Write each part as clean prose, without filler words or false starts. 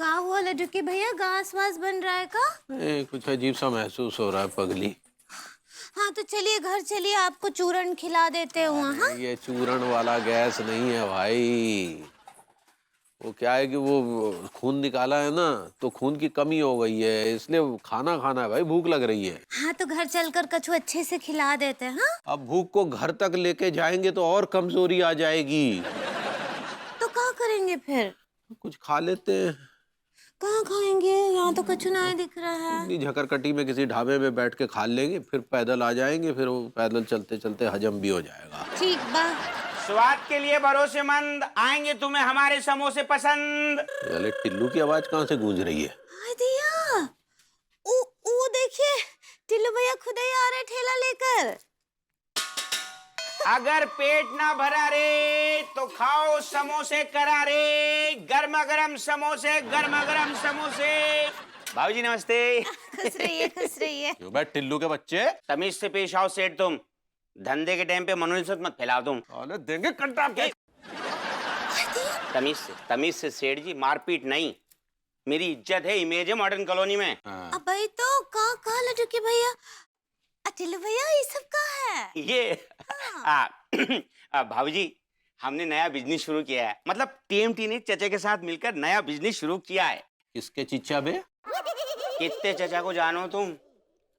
का हुआ लड्डू के भैया, घास वास बन रहा है का? कुछ अजीब सा महसूस हो रहा है पगली। हाँ तो चलिए घर चलिए, आपको चूरन खिला देते हैं वहाँ। ये चूरन वाला गैस नहीं है भाई। वो क्या है कि वो खून निकाला है ना, तो खून की कमी हो गई है, इसलिए खाना खाना है भाई, भूख लग रही है। हाँ तो घर चलकर कछु अच्छे से खिला देते हैं। हाँ अब भूख को घर तक लेके जाएंगे तो और कमजोरी आ जाएगी। तो क्या करेंगे फिर? कुछ खा लेते हैं। कहाँ खाएंगे? यहाँ तो कछु नहीं दिख रहा है। झकरकटी में किसी ढाबे में बैठ के खा लेंगे, फिर पैदल आ जाएंगे, फिर वो पैदल चलते चलते हजम भी हो जाएगा। ठीक बा। स्वाद के लिए भरोसेमंद, आएंगे तुम्हें हमारे समोसे पसंद। अरे टिल्लू की आवाज कहाँ से गूंज रही है? हाय दिया, वो देखिए, टिल्लू भैया खुद ही आ रहे ठेला लेकर। अगर पेट ना भरा रे तो खाओ समोसे करारे, गर्मा गर्म समोसे, गर्मा गर्म समोसे। भाभी जी नमस्ते। खुश रहिए, खुश रहिए। क्यों बे टिल्लू के बच्चे, तमीज से पेश आओ सेठ, तुम धंधे के टाइम पे मनोरंजन मत फैलाओ तुम। अरे देंगे कंटा के। तमीज से सेठ जी, मारपीट नहीं। मेरी इज्जत है, इमेज है मॉडर्न कॉलोनी में। अब भाई तो का लड्डू के भैया, टिल्लू भैया ये सब का है? ये भाभी जी, हमने नया बिजनेस शुरू किया है, मतलब टीएमटी ने चचा के साथ मिलकर नया बिजनेस शुरू किया है। किसके चिच्चा बे? कितने चचा को जानो तुम?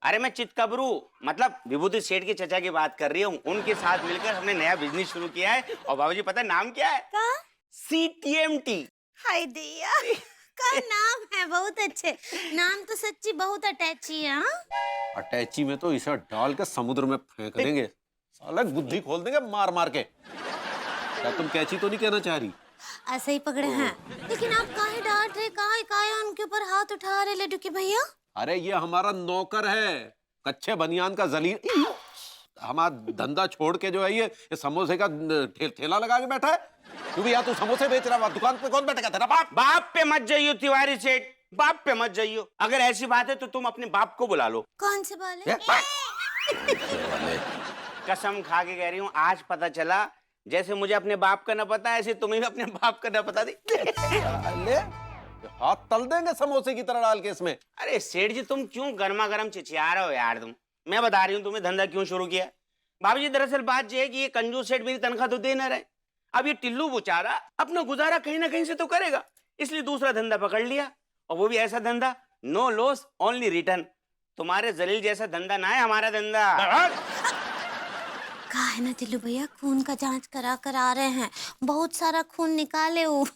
अरे मैं चितकबरू, मतलब विभूति सेठ के चचा की बात कर रही हूँ। उनके साथ मिलकर हमने नया बिजनेस शुरू किया है। और बाबूजी पता है नाम क्या है? का? CTMT। हाय दिया, का नाम है, बहुत अच्छे नाम तो सच्ची बहुत अटैची है। अटैची में तो इसे डाल के समुद्र में फेंक देंगे, साला बुद्धि खोल देंगे मार मार के। क्या तुम कैची तो नहीं कहना चाह रही? ऐसे ही पकड़े हैं, लेकिन आप काहे डांट रहे, काहे उनके ऊपर हाथ उठा रहे लड्डू के भैया? अरे ये हमारा नौकर है, कच्चे बनियान का जलील। हमारा धंधा छोड़ के जो है ये समोसे का ठेला लगा के बैठा है। तू भी तू समोसे बेच रहा, दुकान पे कौन बैठेगा? तेरा बाप। बाप पे मत जाइयो तिवारी सेठ, बाप पे मत जाइयो। अगर ऐसी बात है तो तुम अपने बाप को बुला लो। कौन से वाले? कसम खा के कह रही हूँ, आज पता चला जैसे मुझे अपने बाप का न पता, ऐसे तुम्हें भी अपने बाप का न पता। ले हाथ तल देंगे समोसे की तरह डाल के इसमें। अरे सेठ जी, तुम क्यों गर्मा गर्म चिचिया रहे हो यार? मैं बता रही हूँ तुम्हें धंधा क्यों शुरू किया। भाभी जी दरअसल बात यह है कि ये कंजूस सेठ मेरी तनख्वाह तो दे ना रहे। अब ये टिल्लू बेचारा अपना गुजारा कहीं ना कहीं से तो करेगा, इसलिए दूसरा धंधा पकड़ लिया, और वो भी ऐसा धंधा नो लॉस ओनली रिटर्न। तुम्हारे जलील जैसा धंधा ना है हमारा धंधा। कहा है ना टिल्लू भैया, खून का जांच करा कर आ रहे हैं, बहुत सारा खून निकाले वो।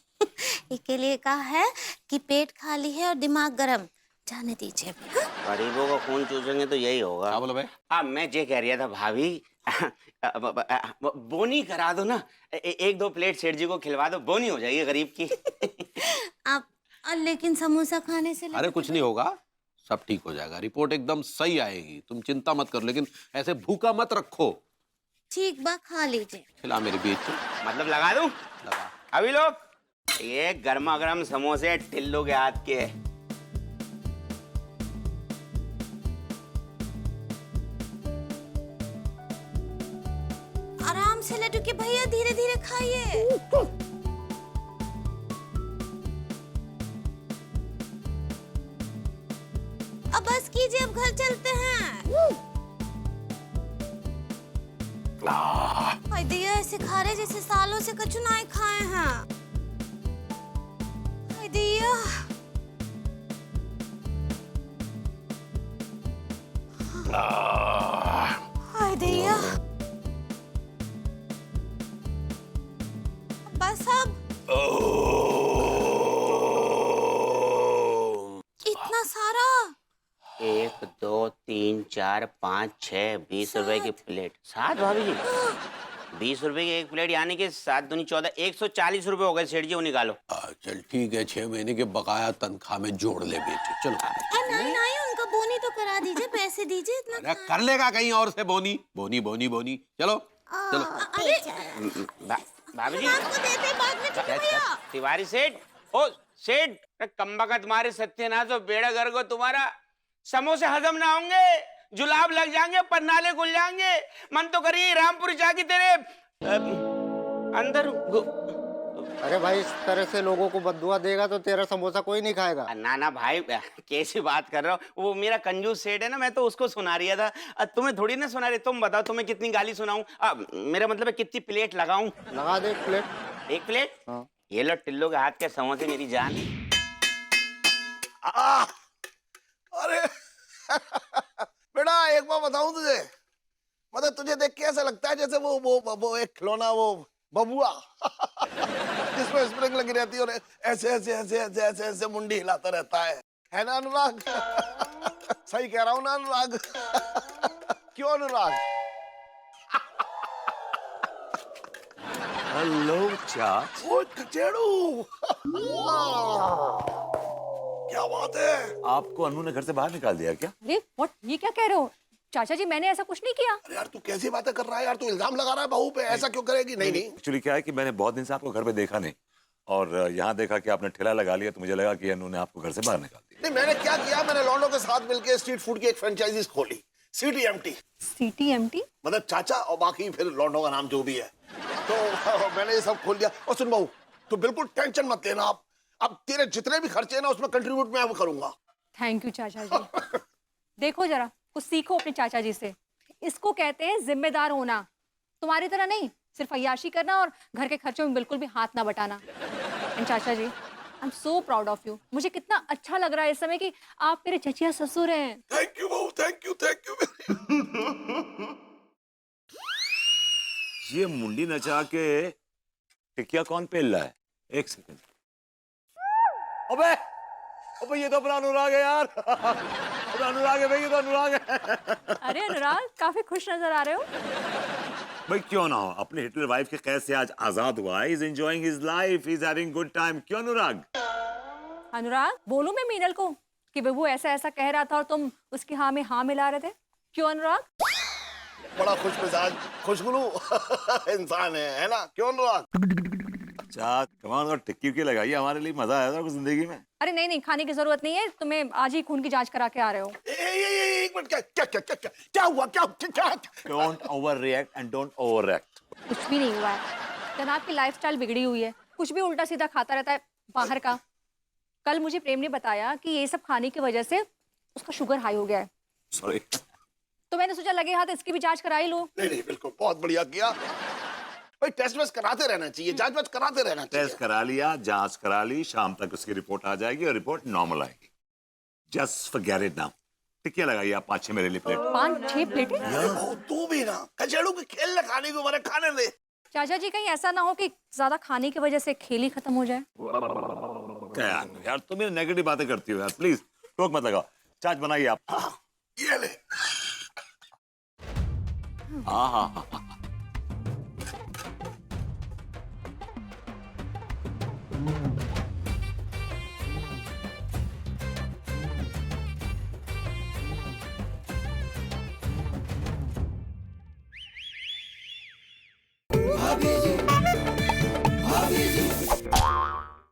इसके लिए कहा है कि पेट खाली है और दिमाग गर्म, जाने दीजिए। गरीबों का खून चूसेंगे तो यही होगा। क्या बोला भाई? मैं ये कह रहा था भाभी, बोनी करा दो ना, एक दो प्लेट सेठ जी को खिलवा दो, बोनी हो जाएगी गरीब की। आप लेकिन समोसा खाने से अरे कुछ नहीं होगा, सब ठीक हो जाएगा, रिपोर्ट एकदम सही आएगी, तुम चिंता मत करो, लेकिन ऐसे भूखा मत रखो। ठीक बा, खा लीजिए। खिला मेरी बेच को। मतलब लगा दूं? लगा। अभी लोग ये गर्मा गर्म समोसे टिल्लू के हाथ के। आराम से लड्डू के भैया, धीरे धीरे खाइए। अब बस कीजिए, अब घर चलते हैं। हाय दिया, ऐसे खा रहे जैसे सालों से कछु नहीं खाए हैं। हाय दिया, हाय दिया, बस अब इतना सारा? 1 2 3 4 5 6 20 रुपए की प्लेट। 7 भाभी जी? 20 रुपए की एक प्लेट, यानी कि 7 दूनी 14, 140 रुपए हो गए सेठ जी, वो निकालो। चल ठीक है, 6 महीने के बकाया तनख्वाह में जोड़ ले बेचे। चलो। नहीं, उनका बोनी तो करा दीजिए, पैसे दीजिए इतना। अरे कर लेगा कहीं और से बोनी बोनी बोनी बोनी। चलो चलो। अरे भाभी जी आपको देते बाद में टिल्लू भैया। तिवारी सेठ, ओ सेठ, कम्बका तुम्हारे सत्यानाश हो, बेड़ा गर्क हो तुम्हारा। समोसे हजम ना होंगे, जुलाब लग जाएंगे, पन्नाले खुल जाएंगे। मन तो करिए रामपुर जाके तेरे अंदर तो। अरे भाई, इस तरह से लोगों को बद्दुआ देगा तो तेरा समोसा कोई नहीं खाएगा। ना ना भाई, कैसी बात कर रहा हो? वो मेरा कंजूस सेठ है ना, मैं तो उसको सुना रही था। तुम्हें थोड़ी ना सुना रही। तुम बताओ तुम्हें कितनी गाली सुनाऊं? मेरा मतलब है कितनी प्लेट लगाऊं? लगा दे 1 प्लेट। 1 प्लेट? हाँ। ये लो टिल्लो के हाथ के समोसे मेरी जान। आ, अरे बेटा, एक बात बताऊं तुझे, मतलब तुझे देख के ऐसा लगता है जैसे वो एक खिलौना, वो बबुआ जिसमें स्प्रिंग लगी रहती है और ऐसे ऐसे ऐसे ऐसे ऐसे ऐसे मुंडी हिलाता रहता है ना अनुराग? सही कह रहा हूं ना अनुराग? क्यों अनुराग? हेलो चाच। ओ कचेड़ू क्या बात है? आपको अनु ने घर से बाहर निकाल दिया क्या? अरे व्हाट, ये क्या कह रहे हो चाचा जी? मैंने ऐसा कुछ नहीं किया। अरे यार, तू कैसी बातें कर रहा है यार? तू इल्जाम लगा रहा है बहू पे, ऐसा क्यों करेगी? नहीं नहीं, एक्चुअली क्या है कि मैंने बहुत दिन से आपको घर पे देखा नहीं, और यहाँ देखा कि आपने ठेला लगा लिया, तो मुझे लगा कि अनु ने आपको घर से बाहर निकाल दिया। नहीं मैंने क्या किया, मैंने लॉन्डो के साथ मिलकर स्ट्रीट फूड की एक फ्रेंचाइजी खोली, CTMT, CTMT? मतलब चाचा और बाकी फिर लॉन्डो का नाम जो भी है। तो मैंने ये सब खोल दिया। और सुन बहू, तू बिल्कुल टेंशन मत लेना, अब तेरे जितने भी खर्चे हैं ना उसमें कंट्रीब्यूट मैं करूंगा। थैंक यू चाचा जी। देखो जरा, कुछ सीखो अपने चाचा जी से। इसको कहते हैं जिम्मेदार होना। तुम्हारी तरह नहीं, सिर्फ अय्याशी करना और घर के खर्चों में बिल्कुल भी हाथ ना बटाना। एंड चाचा जी, I am so proud of you. मुझे कितना अच्छा लग रहा है इस समय कि आप मेरे चचिया ससुर हैं। थैंक यू बहू, थैंक यू थैंक यू। ये मुंडी नचा के टिकिया कौन पेल रहा है? 1 सेकंड। अबे अबे, ये तो अपना अनुराग है यार। अबे अनुराग है भाई, ये तो अनुराग है। अरे अनुराग, काफी खुश नजर आ रहे हो। भाई क्यों ना हो, अपने हिटलर वाइफ के कैद से आज आजाद हुआ है। He's enjoying his life, he's having good time। क्यों अनुराग? अनुराग, बोलूं मैं मीनल को कि बबू ऐसा ऐसा कह रहा था और तुम उसकी हाँ में हाँ मिला रहे थे? क्यों अनुराग? बड़ा खुश मिजाज खुशगुलू इंसान है ना? क्यों अनुराग? अच्छा कमाल, और टिक्की की लगाई, हमारे लिए मजा आया था कुछ जिंदगी में। अरे नहीं नहीं, खाने की जरूरत नहीं है। तुम्हें आज ही खून की जांच करा के आ रहे हो। एक मिनट, क्या क्या क्या क्या क्या क्या हुआ? क्या क्या? Don't overreact and don't overact। कुछ भी नहीं हुआ है। जनाब की लाइफस्टाइल बिगड़ी हुई है, कुछ भी उल्टा सीधा खाता रहता है बाहर का। कल मुझे प्रेम ने बताया कि ये सब खाने की वजह से उसका शुगर हाई हो गया है। सॉरी। तो मैंने सोचा लगे हाथ इसकी भी जांच कराई लो। नहीं नहीं, बिल्कुल बहुत बढ़िया किया भाई। टेस्ट वेस्ट कराते रहना चाहिए, जांच वांच कराते रहना चाहिए। टेस्ट करा लिया, जांच करा ली, शाम तक उसकी रिपोर्ट आ जाएगी और रिपोर्ट नॉर्मल आएगी। Just forget it now. टिक्की लगाइए आप 5-6 मेरे लिए प्लेट। 5-6 प्लेटें? अरे बहू, तू भी ना कचेड़ू के खेलने खाने को मारे खाने दे। चाचा जी, कहीं ऐसा ना हो कि ज्यादा खाने की वजह से खेल ही खत्म हो जाए। क्या यार तुम ये नेगेटिव बातें करती हो यार, प्लीज टोक मत लगाओ। चाच बनाइए आप। ये ले। हाँ हाँ हाँ।